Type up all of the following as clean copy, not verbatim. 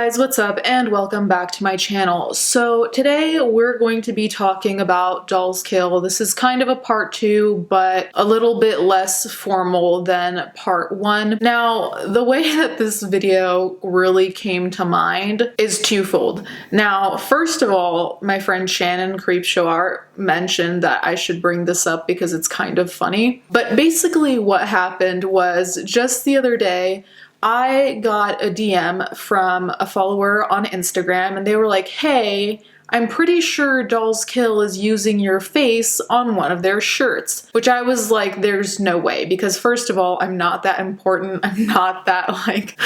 guys, what's up and welcome back to my channel. So today we're going to be talking about Dolls Kill. This is kind of a part 2, but a little bit less formal than part 1. Now, the way that this video really came to mind is twofold. Now, first of all, my friend Shannon Creepshow Art mentioned that I should bring this up because it's kind of funny. But basically what happened was just the other day, I got a DM from a follower on Instagram and they were like, hey, I'm pretty sure Dolls Kill is using your face on one of their shirts. Which I was like, there's no way, because first of all, I'm not that important. I'm not that like,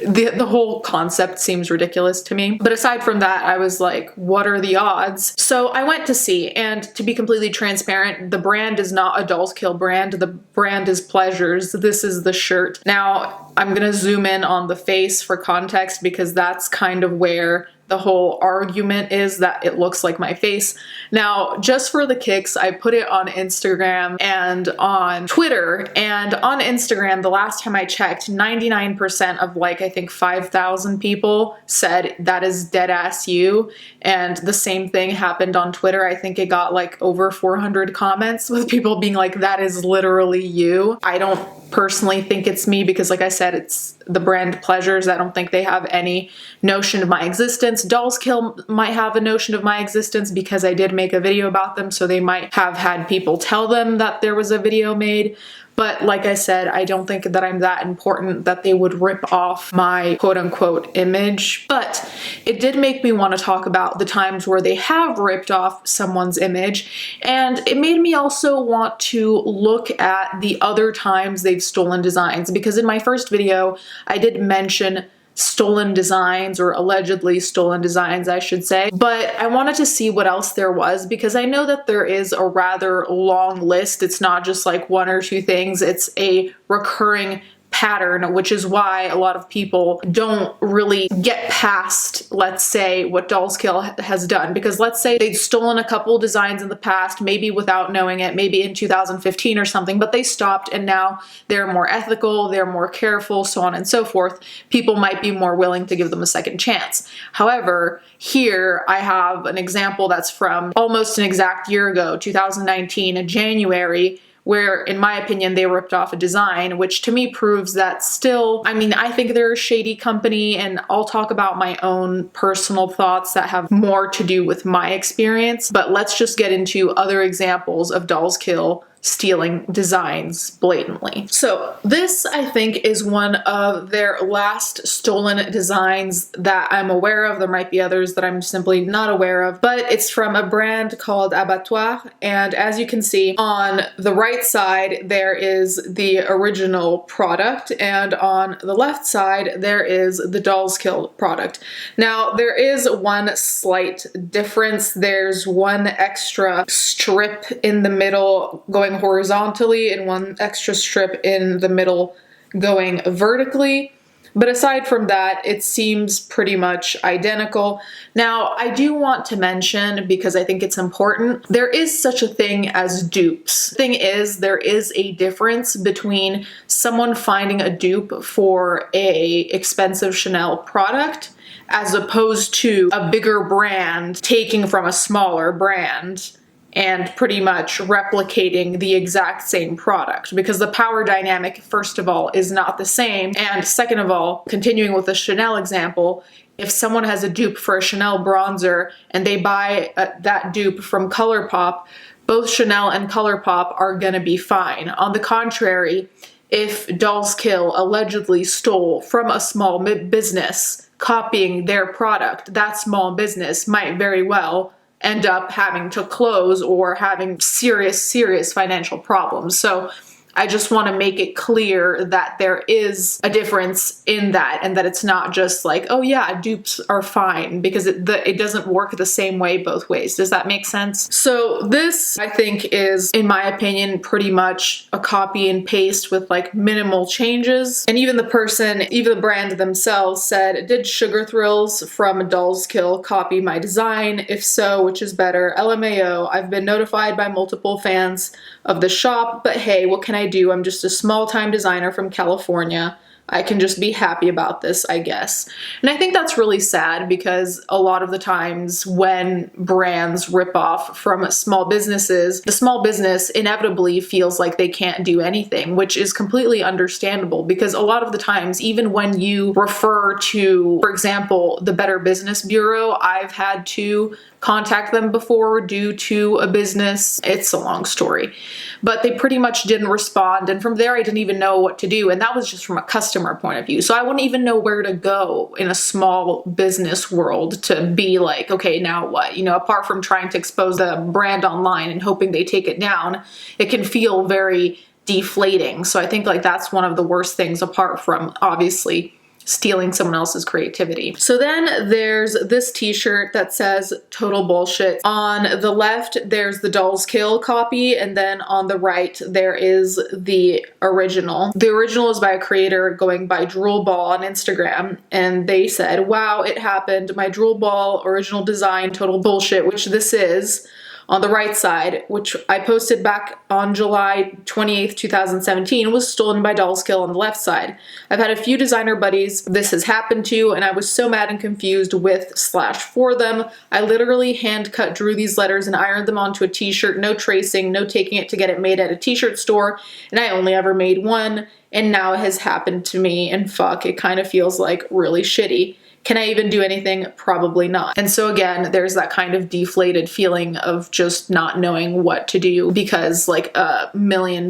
the whole concept seems ridiculous to me. But aside from that, I was like, what are the odds? So I went to see, and to be completely transparent, the brand is not a Dolls Kill brand. The brand is Pleasures. This is the shirt. Now, I'm gonna zoom in on the face for context because that's kind of where the whole argument is, that it looks like my face. Now, just for the kicks, I put it on Instagram and on Twitter. And on Instagram, the last time I checked, 99% of like, I think 5,000 people said that is dead ass you. And the same thing happened on Twitter. I think it got like over 400 comments with people being like, that is literally you. I don't personally think it's me because, like I said, it's the brand Pleasures. I don't think they have any notion of my existence. Dolls Kill might have a notion of my existence because I did make a video about them, so they might have had people tell them that there was a video made. But like I said, I don't think that I'm that important that they would rip off my quote-unquote image. But it did make me want to talk about the times where they have ripped off someone's image. And it made me also want to look at the other times they've stolen designs. Because in my first video, I did mention stolen designs, or allegedly stolen designs, I should say. But I wanted to see what else there was, because I know that there is a rather long list. It's not just like one or two things. It's a recurring pattern, which is why a lot of people don't really get past, let's say, what Dolls Kill has done. Because let's say they've stolen a couple designs in the past, maybe without knowing it, maybe in 2015 or something, but they stopped and now they're more ethical, they're more careful, so on and so forth. People might be more willing to give them a second chance. However, here I have an example that's from almost an exact year ago, 2019, in January, where, in my opinion, they ripped off a design, which to me proves that still, I mean, I think they're a shady company, and I'll talk about my own personal thoughts that have more to do with my experience, but let's just get into other examples of Dolls Kill stealing designs blatantly. So this, I think, is one of their last stolen designs that I'm aware of. There might be others that I'm simply not aware of, but it's from a brand called Abattoir. And as you can see, on the right side, there is the original product, and on the left side, there is the Dolls Kill product. Now, there is one slight difference. There's one extra strip in the middle going horizontally and one extra strip in the middle going vertically. But aside from that, it seems pretty much identical. Now, I do want to mention, because I think it's important, there is such a thing as dupes. The thing is, there is a difference between someone finding a dupe for a expensive Chanel product as opposed to a bigger brand taking from a smaller brand and pretty much replicating the exact same product, because the power dynamic, first of all, is not the same. And second of all, continuing with the Chanel example, if someone has a dupe for a Chanel bronzer and they buy that dupe from ColourPop, both Chanel and ColourPop are gonna be fine. On the contrary, if Dolls Kill allegedly stole from a small business copying their product, that small business might very well end up having to close or having serious financial problems. So I just want to make it clear that there is a difference in that, and that it's not just like, oh yeah, dupes are fine, because it doesn't work the same way both ways. Does that make sense? So this, I think, is, in my opinion, pretty much a copy and paste with like minimal changes. And even the brand themselves said, did Sugar Thrills from Dolls Kill copy my design? If so, which is better? LMAO, I've been notified by multiple fans of the shop, but hey, what can I do? I'm just a small-time designer from California. I can just be happy about this, I guess. And I think that's really sad because a lot of the times when brands rip off from small businesses, the small business inevitably feels like they can't do anything, which is completely understandable because a lot of the times, even when you refer to, for example, the Better Business Bureau, I've had to contact them before due to a business. It's a long story, but they pretty much didn't respond. And from there, I didn't even know what to do. And that was just from a customer point of view. So I wouldn't even know where to go in a small business world to be like, okay, now what? You know, apart from trying to expose the brand online and hoping they take it down, it can feel very deflating. So I think like that's one of the worst things apart from obviously stealing someone else's creativity. So then there's this t-shirt that says total bullshit. On the left, there's the Dolls Kill copy, and then on the right, there is the original. The original is by a creator going by Drool Ball on Instagram, and they said, wow, it happened. My Drool Ball original design, total bullshit, which this is. On the right side, which I posted back on July 28th, 2017, was stolen by Dolls Kill on the left side. I've had a few designer buddies this has happened to, and I was so mad and confused with / for them. I literally hand cut drew these letters and ironed them onto a t-shirt, no tracing, no taking it to get it made at a t-shirt store, and I only ever made one, and now it has happened to me, and fuck, it kind of feels like really shitty. Can I even do anything? Probably not. And so again, there's that kind of deflated feeling of just not knowing what to do because like $1 million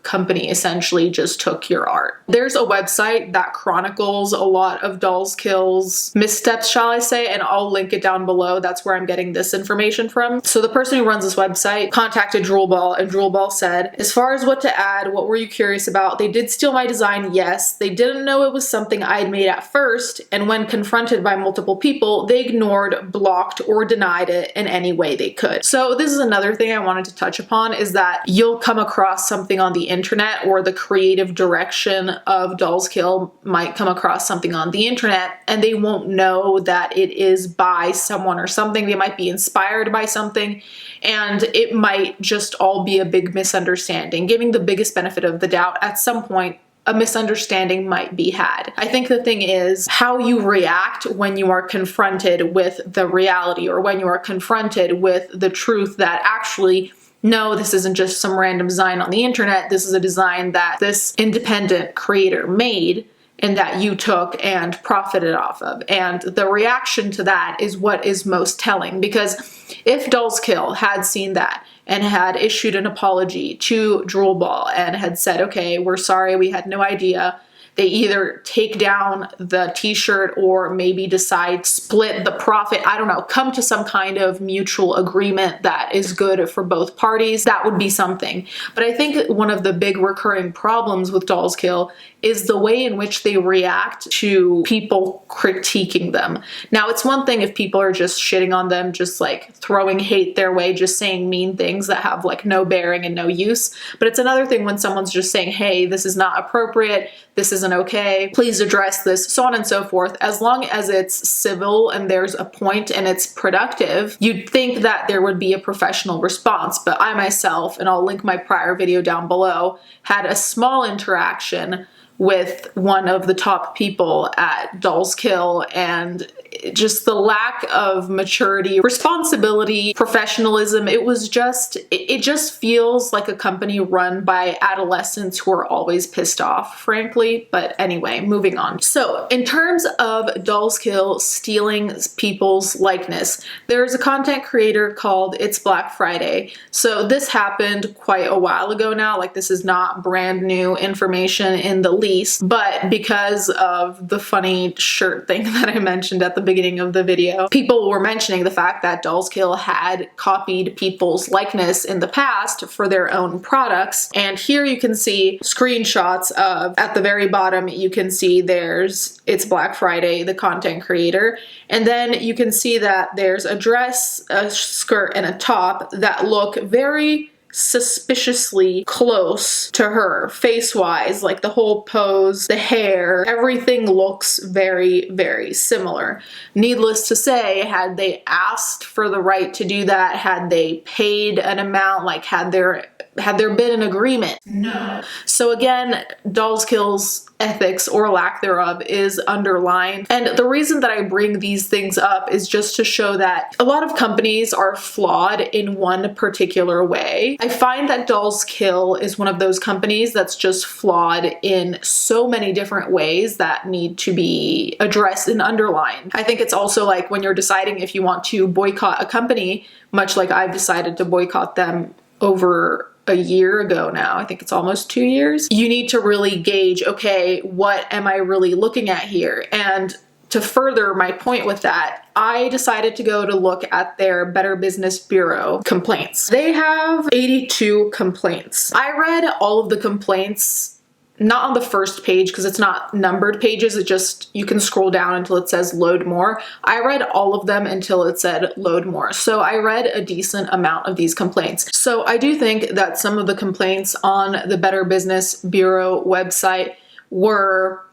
company essentially just took your art. There's a website that chronicles a lot of Dolls Kill's missteps, shall I say, and I'll link it down below. That's where I'm getting this information from. So the person who runs this website contacted Drool Ball, and Drool Ball said, as far as what to add, what were you curious about? They did steal my design, yes. They didn't know it was something I had made at first, and when confronted by multiple people, they ignored, blocked, or denied it in any way they could. So this is another thing I wanted to touch upon, is that you'll come across something on the internet, or the creative direction of Dolls Kill might come across something on the internet, and they won't know that it is by someone or something. They might be inspired by something, and it might just all be a big misunderstanding. Giving the biggest benefit of the doubt, at some point, a misunderstanding might be had. I think the thing is how you react when you are confronted with the reality, or when you are confronted with the truth that actually, no, this isn't just some random design on the internet. This is a design that this independent creator made and that you took and profited off of. And the reaction to that is what is most telling, because if Dolls Kill had seen that and had issued an apology to Drool Ball and had said, okay, we're sorry, we had no idea, they either take down the t-shirt or maybe decide split the profit, I don't know, come to some kind of mutual agreement that is good for both parties, that would be something. But I think one of the big recurring problems with Dolls Kill is the way in which they react to people critiquing them. Now, it's one thing if people are just shitting on them, just like throwing hate their way, just saying mean things that have like no bearing and no use. But it's another thing when someone's just saying, hey, this is not appropriate, this isn't okay, please address this, so on and so forth. As long as it's civil and there's a point and it's productive, you'd think that there would be a professional response. But I myself, and I'll link my prior video down below, had a small interaction with one of the top people at Dolls Kill, and just the lack of maturity, responsibility, professionalism, it just feels like a company run by adolescents who are always pissed off, frankly. But anyway, moving on. So in terms of Dolls Kill stealing people's likeness, there's a content creator called It's Black Friday. So this happened quite a while ago now, like this is not brand new information in the least, but because of the funny shirt thing that I mentioned at the beginning of the video, people were mentioning the fact that Dolls Kill had copied people's likeness in the past for their own products. And here you can see screenshots of, at the very bottom, you can see there's It's Black Friday, the content creator. And then you can see that there's a dress, a skirt, and a top that look very suspiciously close to her face-wise, like the whole pose, the hair, everything looks very, very similar. Needless to say, had they asked for the right to do that, had they paid an amount, like had there Had there been an agreement? No. So again, Dolls Kill's ethics or lack thereof is underlined. And the reason that I bring these things up is just to show that a lot of companies are flawed in one particular way. I find that Dolls Kill is one of those companies that's just flawed in so many different ways that need to be addressed and underlined. I think it's also like when you're deciding if you want to boycott a company, much like I've decided to boycott them over a year ago now, I think it's almost 2 years, you need to really gauge, okay, what am I really looking at here? And to further my point with that, I decided to go to look at their Better Business Bureau complaints. They have 82 complaints. I read all of the complaints, not on the first page because it's not numbered pages, it just, you can scroll down until it says load more. I read all of them until it said load more. So I read a decent amount of these complaints. So I do think that some of the complaints on the Better Business Bureau website were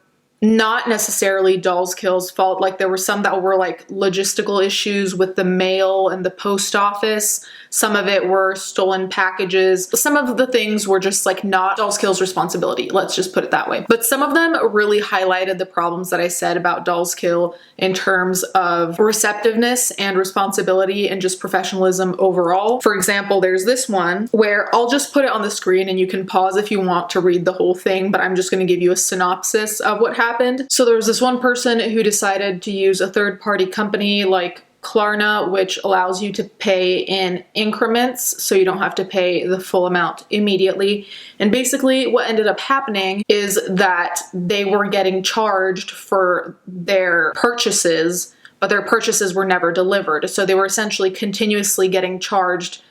not necessarily Dolls Kill's fault. Like there were some that were like logistical issues with the mail and the post office. Some of it were stolen packages. Some of the things were just like not Dolls Kill's responsibility. Let's just put it that way. But some of them really highlighted the problems that I said about Dolls Kill in terms of receptiveness and responsibility and just professionalism overall. For example, there's this one where I'll just put it on the screen and you can pause if you want to read the whole thing, but I'm just going to give you a synopsis of what happened. So there was this one person who decided to use a third-party company like Klarna, which allows you to pay in increments, so you don't have to pay the full amount immediately. And basically what ended up happening is that they were getting charged for their purchases, but their purchases were never delivered. So they were essentially continuously getting charged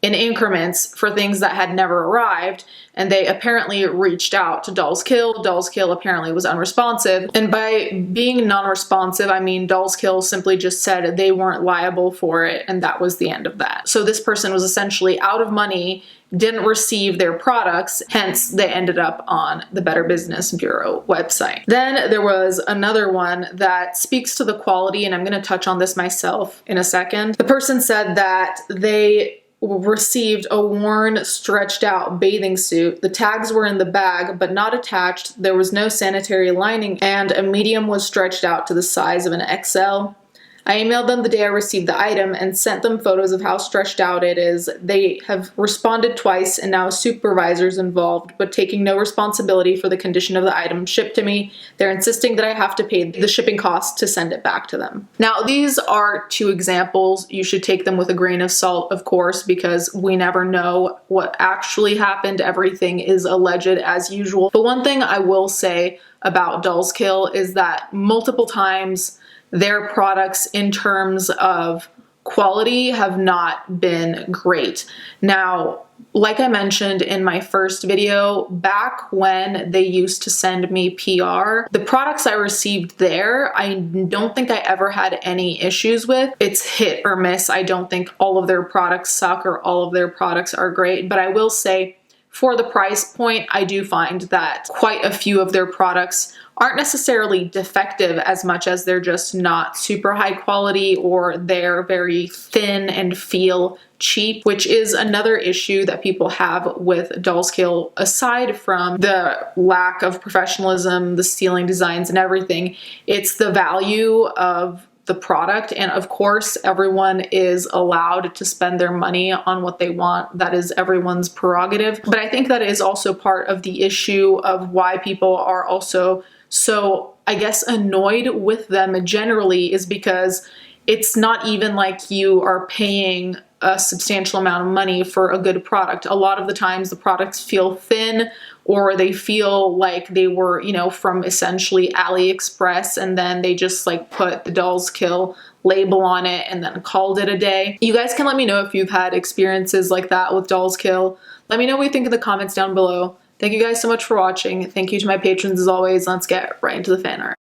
in increments for things that had never arrived, and they apparently reached out to Dolls Kill. Dolls Kill apparently was unresponsive, and by being non-responsive, I mean Dolls Kill simply just said they weren't liable for it, and that was the end of that. So this person was essentially out of money, didn't receive their products, hence they ended up on the Better Business Bureau website. Then there was another one that speaks to the quality, and I'm going to touch on this myself in a second. The person said that they received a worn, stretched out bathing suit. The tags were in the bag, but not attached. There was no sanitary lining, and a medium was stretched out to the size of an XL. I emailed them the day I received the item and sent them photos of how stretched out it is. They have responded twice and now a supervisor's involved, but taking no responsibility for the condition of the item shipped to me. They're insisting that I have to pay the shipping costs to send it back to them. Now, these are two examples. You should take them with a grain of salt, of course, because we never know what actually happened. Everything is alleged as usual. But one thing I will say about Dolls Kill is that multiple times their products in terms of quality have not been great. Now, like I mentioned in my first video, back when they used to send me PR, the products I received there, I don't think I ever had any issues with. It's hit or miss. I don't think all of their products suck or all of their products are great, but I will say for the price point, I do find that quite a few of their products aren't necessarily defective as much as they're just not super high quality, or they're very thin and feel cheap, which is another issue that people have with Dolls Kill. Aside from the lack of professionalism, the stealing designs and everything, it's the value of the product. And of course, everyone is allowed to spend their money on what they want. That is everyone's prerogative. But I think that is also part of the issue of why people are also so, I guess, annoyed with them generally, is because it's not even like you are paying a substantial amount of money for a good product. A lot of the times the products feel thin, or they feel like they were, you know, from essentially AliExpress, and then they just like put the Dolls Kill label on it and then called it a day. You guys can let me know if you've had experiences like that with Dolls Kill. Let me know what you think in the comments down below. Thank you guys so much for watching. Thank you to my patrons as always. Let's get right into the fan art.